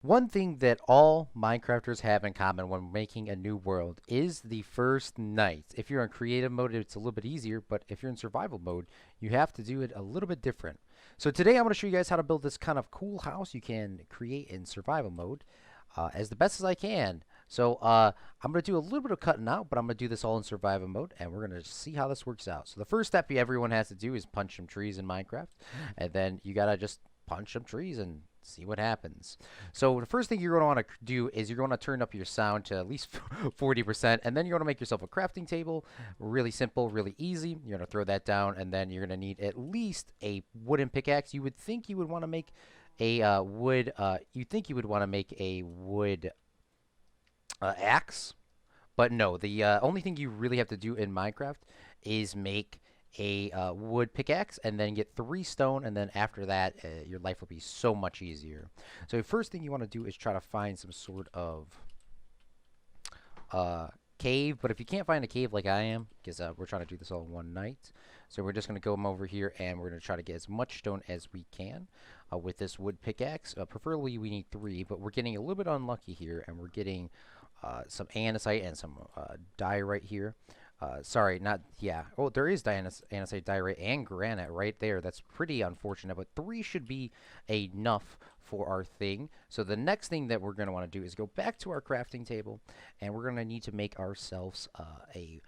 One thing that all Minecrafters have in common when making a new world is the first night. If you're in creative mode, it's a little bit easier, but if you're in survival mode, you have to do it a little bit different. So today I'm going to show you guys how to build this kind of cool house you can create in survival mode as the best as I can. So I'm going to do a little bit of cutting out, but I'm going to do this all in survival mode, and we're going to see how this works out. So the first step everyone has to do is punch some trees in Minecraft, and then you got to just punch some trees and see what happens. So the first thing you're going to want to do is you're going to turn up your sound to at least 40%, and then you're going to make yourself a crafting table. Really simple, really easy. You're going to throw that down, and then you're going to need at least a wooden pickaxe. You would think you would want to make a wood. You think you would want to make a wood axe, but no. The only thing you really have to do in Minecraft is make a wood pickaxe and then get 3 stone, and then after that your life will be so much easier. So the first thing you want to do is try to find some sort of cave, but if you can't find a cave like I am, because we're trying to do this all in one night, so we're just going to go over here and we're going to try to get as much stone as we can with this wood pickaxe. Preferably we need 3, but we're getting a little bit unlucky here, and we're getting some andesite and some diorite here. Sorry, not, yeah. Oh, there is andesite, diorite, and granite right there. That's pretty unfortunate, but 3 should be enough for our thing. So the next thing that we're going to want to do is go back to our crafting table, and we're going to need to make ourselves uh, a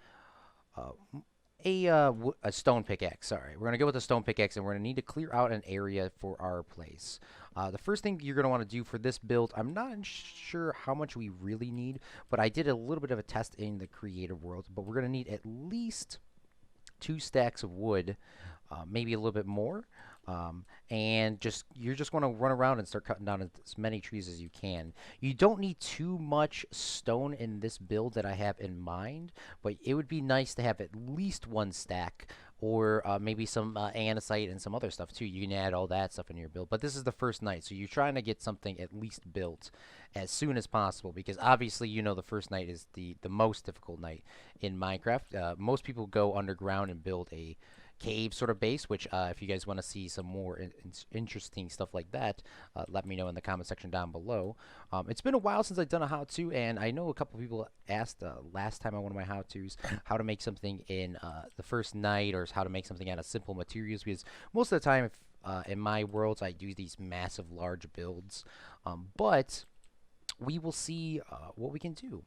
stone pickaxe. Sorry, we're gonna go with a stone pickaxe, and we're gonna need to clear out an area for our place. The first thing you're gonna want to do for this build, I'm not sure how much we really need, but I did a little bit of a test in the creative world. But we're gonna need at least 2 stacks of wood, maybe a little bit more. And you're just going to run around and start cutting down as many trees as you can. You don't need too much stone in this build that I have in mind, but it would be nice to have at least 1 stack, or maybe some andesite and some other stuff too. You can add all that stuff in your build. But this is the first night, so you're trying to get something at least built as soon as possible, because obviously the first night is the most difficult night in Minecraft. Most people go underground and build a cave sort of base, which if you guys want to see some more interesting stuff like that, let me know in the comment section down below. It's been a while since I've done a how-to, and I know a couple people asked last time on one of my how-tos how to make something in the first night, or how to make something out of simple materials, because most of the time in my worlds I do these massive large builds, but we will see what we can do.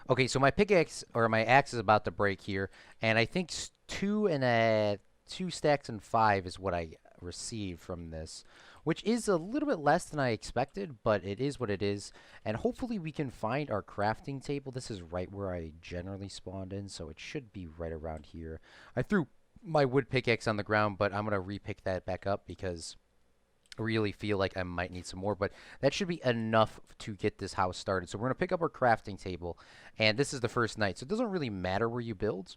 Okay, so my pickaxe, or my axe, is about to break here, and I think 2 stacks and 5 is what I received from this, which is a little bit less than I expected, but it is what it is. And hopefully we can find our crafting table. This is right where I generally spawned in, so it should be right around here. I threw my wood pickaxe on the ground, but I'm gonna repick that back up because really feel like I might need some more, but that should be enough to get this house started. So we're going to pick up our crafting table, and this is the first night, so it doesn't really matter where you build.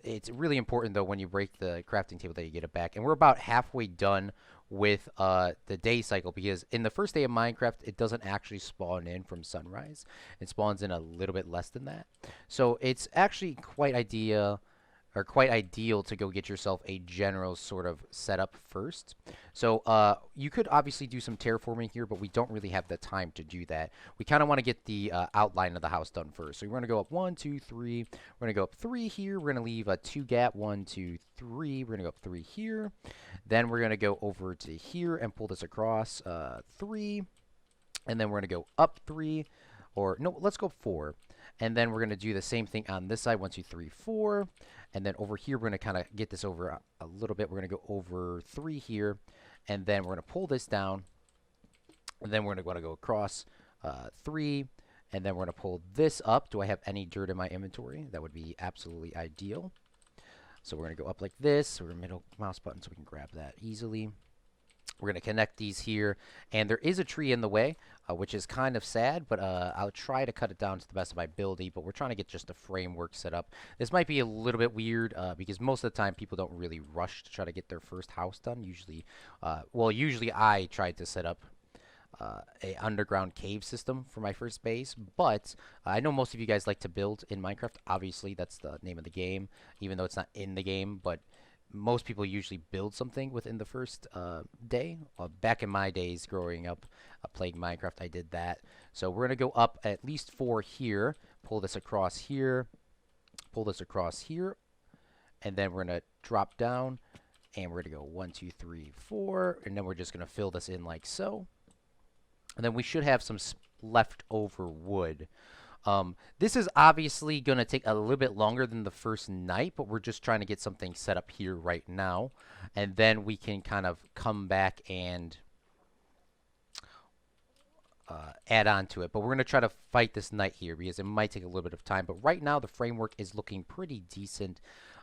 It's really important, though, when you break the crafting table that you get it back. And we're about halfway done with the day cycle, because in the first day of Minecraft, it doesn't actually spawn in from sunrise. It spawns in a little bit less than that. So it's actually quite ideal to go get yourself a general sort of setup first. So you could obviously do some terraforming here, but we don't really have the time to do that. We kind of want to get the outline of the house done first. So we're going to go up 1, 2, 3. We're going to go up 3 here. We're going to leave a 2 gap, 1, 2, 3. We're going to go up 3 here. Then we're going to go over to here and pull this across 3. And then we're going to go up 3. Or no, let's go 4. And then we're going to do the same thing on this side, 1, 2, 3, 4. And then over here, we're going to kind of get this over a little bit. We're going to go over 3 here. And then we're going to pull this down. And then we're going to want to go across 3. And then we're going to pull this up. Do I have any dirt in my inventory? That would be absolutely ideal. So we're going to go up like this. We're going to middle mouse button so we can grab that easily. We're going to connect these here, and there is a tree in the way, which is kind of sad, but I'll try to cut it down to the best of my ability, but we're trying to get just a framework set up. This might be a little bit weird, because most of the time people don't really rush to try to get their first house done. Usually, usually I tried to set up a underground cave system for my first base, but I know most of you guys like to build in Minecraft. Obviously, that's the name of the game, even though it's not in the game, but most people usually build something within the first day. Back in my days growing up playing Minecraft, I did that. So we're going to go up at least 4 here, pull this across here, pull this across here, and then we're going to drop down, and we're going to go 1, 2, 3, 4, and then we're just going to fill this in like so. And then we should have some leftover wood. This is obviously going to take a little bit longer than the first night, but we're just trying to get something set up here right now. And then we can kind of come back and add on to it. But we're going to try to fight this night here because it might take a little bit of time. But right now, the framework is looking pretty decent.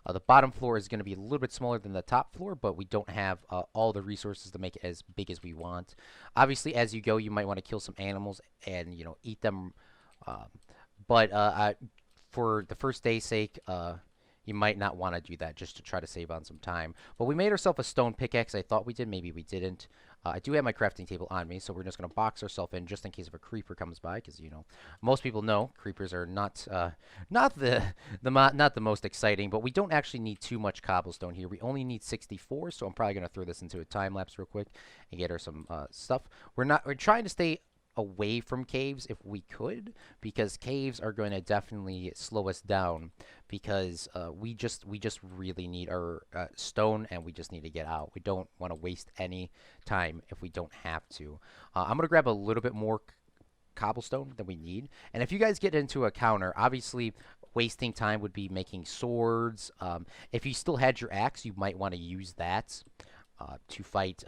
The bottom floor is going to be a little bit smaller than the top floor, but we don't have all the resources to make it as big as we want. Obviously, as you go, you might want to kill some animals and, you know, eat them. But for the first day's sake, you might not want to do that just to try to save on some time. But we made ourselves a stone pickaxe. I thought we did. Maybe we didn't. I do have my crafting table on me, so we're just going to box ourselves in just in case if a creeper comes by, because you know most people know creepers are not not the most exciting. But we don't actually need too much cobblestone here. We only need 64, so I'm probably going to throw this into a time lapse real quick and get her some stuff. We're trying to stay away from caves if we could, because caves are going to definitely slow us down because we just really need our stone, and we just need to get out. We don't want to waste any time if we don't have to. I'm gonna grab a little bit more cobblestone than we need, and if you guys get into a counter, obviously wasting time would be making swords. If you still had your axe, you might want to use that to fight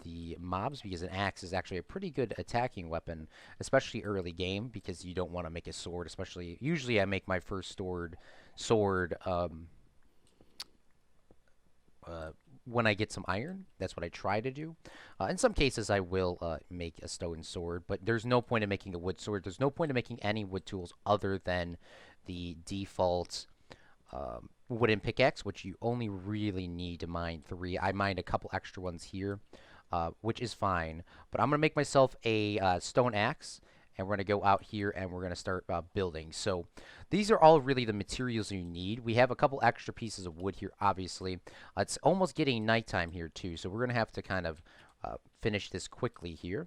the mobs, because an axe is actually a pretty good attacking weapon, especially early game, because you don't want to make a sword. Especially, usually I make my first sword when I get some iron. That's what I try to do. In some cases, I will make a stone sword, but there's no point in making a wood sword. There's no point in making any wood tools other than the default wooden pickaxe, which you only really need to mine 3. I mined a couple extra ones here, which is fine. But I'm going to make myself a stone axe, and we're going to go out here and we're going to start building. So these are all really the materials you need. We have a couple extra pieces of wood here, obviously. It's almost getting nighttime here, too, so we're going to have to kind of finish this quickly here.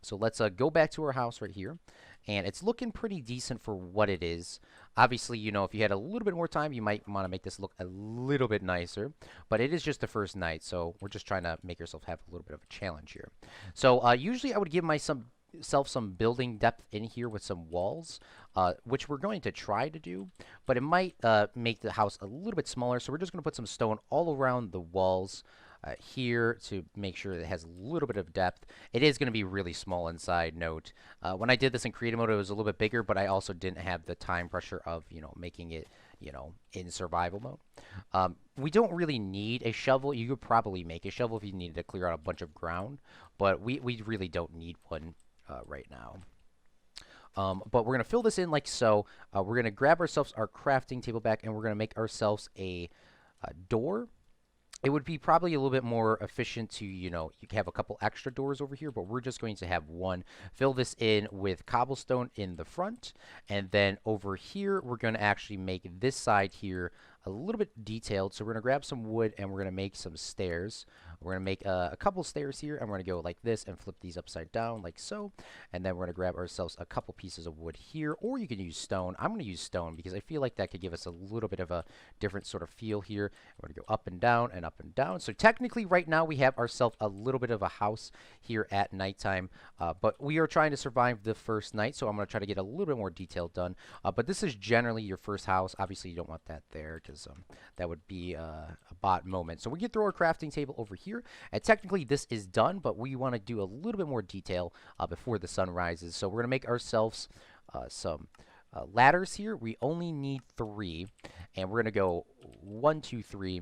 So let's go back to our house right here. And it's looking pretty decent for what it is. Obviously, you know, if you had a little bit more time, you might want to make this look a little bit nicer. But it is just the first night, so we're just trying to make ourselves have a little bit of a challenge here. So usually I would give myself some building depth in here with some walls, which we're going to try to do. But it might make the house a little bit smaller, so we're just going to put some stone all around the walls here to make sure that it has a little bit of depth. It is going to be really small inside, note. When I did this in creative mode, it was a little bit bigger, but I also didn't have the time pressure of, you know, making it, you know, in survival mode. We don't really need a shovel. You could probably make a shovel if you needed to clear out a bunch of ground, but we really don't need one right now. But we're going to fill this in like so. We're going to grab ourselves our crafting table back, and we're going to make ourselves a door. It would be probably a little bit more efficient to, you know, you can have a couple extra doors over here, but we're just going to have one. Fill this in with cobblestone in the front, and then over here, we're going to actually make this side here a little bit detailed. So we're going to grab some wood, and we're going to make some stairs. We're going to make a couple stairs here, and we're going to go like this and flip these upside down like so. And then we're going to grab ourselves a couple pieces of wood here, or you can use stone. I'm going to use stone because I feel like that could give us a little bit of a different sort of feel here. We're going to go up and down and up and down. So technically right now we have ourselves a little bit of a house here at nighttime, but we are trying to survive the first night, so I'm going to try to get a little bit more detail done. But this is generally your first house. Obviously you don't want that there because that would be a bot moment. So we can throw our crafting table over here, and technically this is done, but we want to do a little bit more detail before the sun rises. So we're going to make ourselves some ladders here. We only need 3, and we're going to go 1, 2, 3.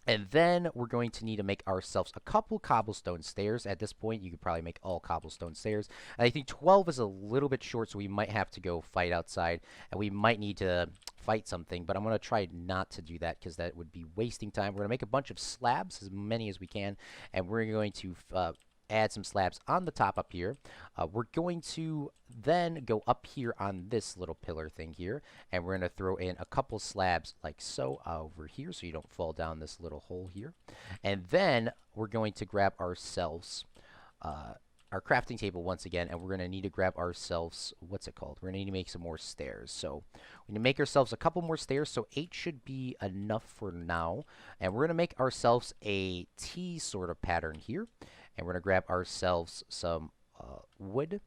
And then we're going to need to make ourselves a couple cobblestone stairs. At this point, you could probably make all cobblestone stairs. And I think 12 is a little bit short, so we might have to go fight outside. And we might need to fight something, but I'm going to try not to do that because that would be wasting time. We're going to make a bunch of slabs, as many as we can, and we're going to add some slabs on the top up here. We're going to then go up here on this little pillar thing here, and we're going to throw in a couple slabs like so over here so you don't fall down this little hole here. And then we're going to grab ourselves our crafting table once again, and we're going to need to grab ourselves, what's it called? We're going to need to make some more stairs. So we need to make ourselves a couple more stairs, so 8 should be enough for now. And we're going to make ourselves a T sort of pattern here, and we're going to grab ourselves some wood.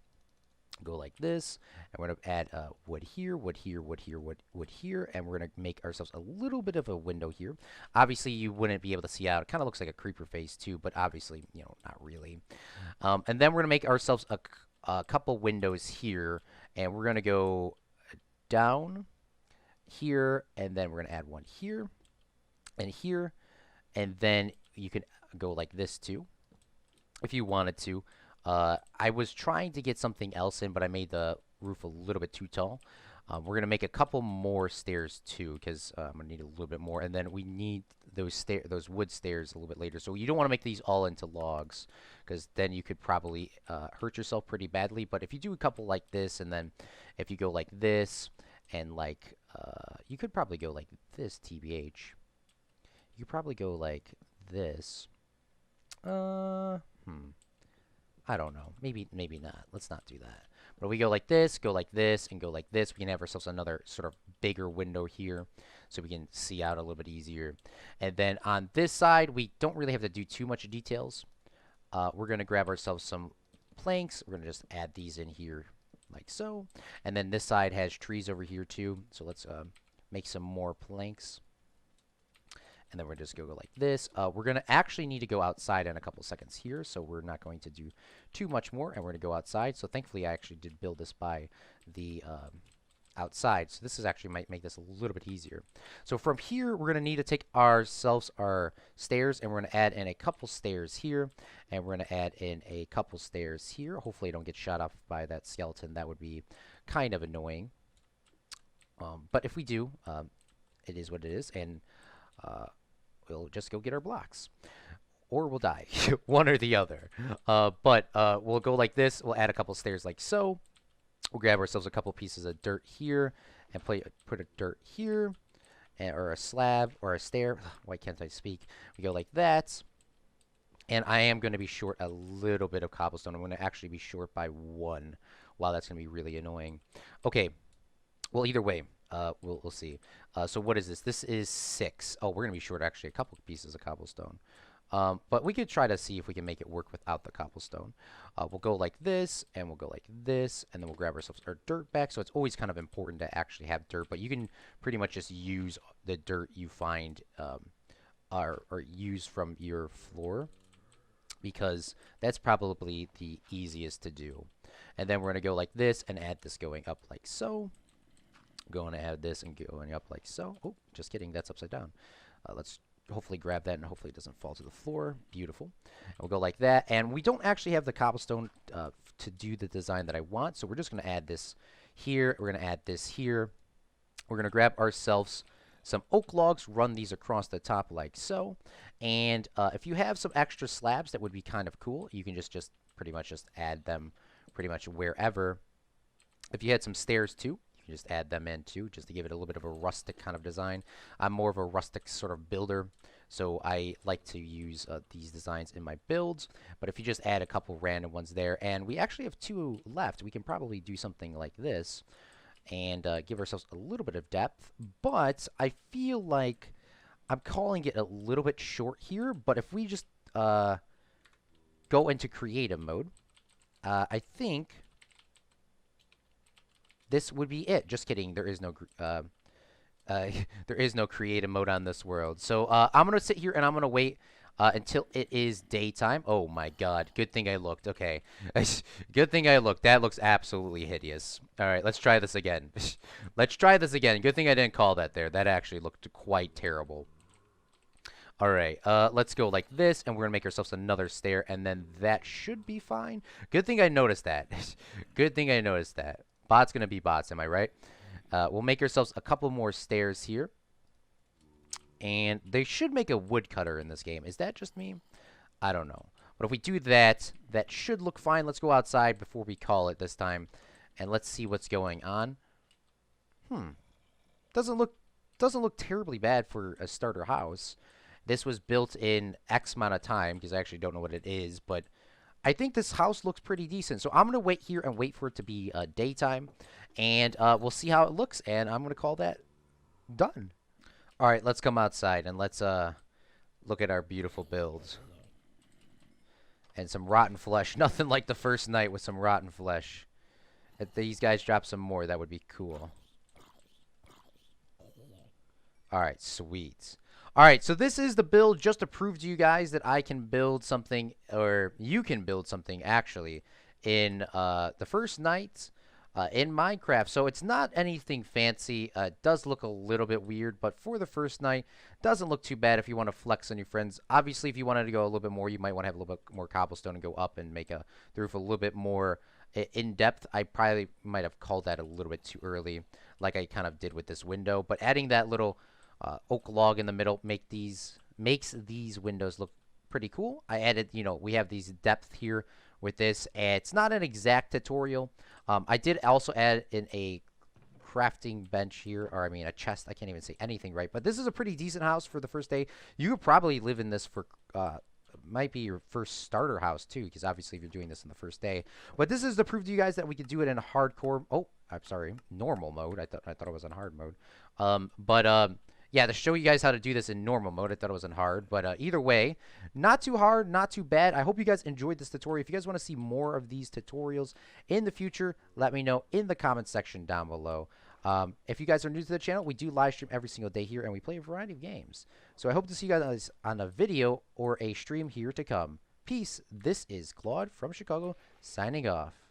Go like this, and we're going to add wood here, wood here, wood here, wood here, and we're going to make ourselves a little bit of a window here. Obviously, you wouldn't be able to see out. It kind of looks like a creeper face too, but obviously, you know, not really. And then we're going to make ourselves a couple windows here, and we're going to go down here, and then we're going to add one here, and then you can go like this too, if you wanted to. I was trying to get something else in, but I made the roof a little bit too tall. We're going to make a couple more stairs too, because I'm going to need a little bit more. And then we need those wood stairs a little bit later. So you don't want to make these all into logs, because then you could probably hurt yourself pretty badly. But if you do a couple like this, and then if you go like this, and like, you could probably go like this, TBH. You could probably go like this. I don't know. Maybe not. Let's not do that. But we go like this, and go like this. We can have ourselves another sort of bigger window here so we can see out a little bit easier. And then on this side, we don't really have to do too much details. We're going to grab ourselves some planks. We're going to just add these in here like so. And then this side has trees over here too. So let's make some more planks. And then we're just going to go like this. We're going to actually need to go outside in a couple seconds here, so we're not going to do too much more, and we're going to go outside. So thankfully, I actually did build this by the outside, so this is actually might make this a little bit easier. So from here, we're going to need to take ourselves our stairs, and we're going to add in a couple stairs here, and we're going to add in a couple stairs here. Hopefully, I don't get shot off by that skeleton. That would be kind of annoying. But if we do, it is what it is, and we'll just go get our blocks. Or we'll die. One or the other. But we'll go like this. We'll add a couple stairs like so. We'll grab ourselves a couple pieces of dirt here. And put a dirt here. Or a slab. Or a stair. Why can't I speak? We go like that. And I am going to be short a little bit of cobblestone. I'm going to actually be short by 1. Wow, that's going to be really annoying. Okay. Well, either way. We'll see. So what is this? This is 6. Oh, we're going to be short actually a couple pieces of cobblestone. But we could try to see if we can make it work without the cobblestone. We'll go like this, and we'll go like this, and then we'll grab ourselves our dirt back. So it's always kind of important to actually have dirt, but you can pretty much just use the dirt you find or use from your floor, because that's probably the easiest to do. And then we're going to go like this and add this going up like so. Going to add this and going up like so. Oh, just kidding. That's upside down. Let's hopefully grab that, and hopefully it doesn't fall to the floor. Beautiful. And we'll go like that. And we don't actually have the cobblestone to do the design that I want, so we're just going to add this here. We're going to add this here. We're going to grab ourselves some oak logs, run these across the top like so. And if you have some extra slabs, that would be kind of cool. You can just pretty much just add them pretty much wherever. If you had some stairs too, you can just add them in too, just to give it a little bit of a rustic kind of design. I'm more of a rustic sort of builder, so I like to use these designs in my builds. But if you just add a couple random ones there, and we actually have 2 left, we can probably do something like this and give ourselves a little bit of depth. But I feel like I'm calling it a little bit short here, but if we just go into creative mode, I think this would be it. Just kidding. There is no there is no creative mode on this world. So I'm gonna sit here and I'm gonna wait until it is daytime. Oh my God! Good thing I looked. Okay, good thing I looked. That looks absolutely hideous. All right, let's try this again. Let's try this again. Good thing I didn't call that there. That actually looked quite terrible. All right, let's go like this, and we're gonna make ourselves another stair, and then that should be fine. Good thing I noticed that. Good thing I noticed that. Bots gonna be bots, am I right? We'll make ourselves a couple more stairs here. And they should make a woodcutter in this game. Is that just me? I don't know. But if we do that, that should look fine. Let's go outside before we call it this time, and let's see what's going on. Doesn't look terribly bad for a starter house. This was built in X amount of time, because I actually don't know what it is, but I think this house looks pretty decent. So I'm going to wait here and wait for it to be daytime, and we'll see how it looks, and I'm going to call that done. All right, let's come outside, and let's look at our beautiful builds. And some rotten flesh. Nothing like the first night with some rotten flesh. If these guys drop some more, that would be cool. Alright, sweet. Alright, so this is the build just to prove to you guys that I can build something, or you can build something, actually, in the first night in Minecraft. So it's not anything fancy. It does look a little bit weird, but for the first night, doesn't look too bad if you want to flex on your friends. Obviously, if you wanted to go a little bit more, you might want to have a little bit more cobblestone and go up and make the roof a little bit more in-depth. I probably might have called that a little bit too early, like I kind of did with this window. But adding that little oak log in the middle makes these windows look pretty cool. I added, we have these depth here with this. It's not an exact tutorial. I did also add in a crafting bench here, or I mean a chest. I can't even say anything right, but this is a pretty decent house for the first day. You could probably live in this for might be your first starter house too, because obviously if you're doing this on the first day. But this is to prove to you guys that we could do it in hardcore. Oh, I'm sorry, normal mode. I thought it was on hard mode. Yeah, to show you guys how to do this in normal mode. I thought it was in hard, but either way, not too hard, not too bad. I hope you guys enjoyed this tutorial. If you guys want to see more of these tutorials in the future, let me know in the comments section down below. If you guys are new to the channel, we do live stream every single day here, and we play a variety of games. So I hope to see you guys on a video or a stream here to come. Peace. This is Claude from Chicago, signing off.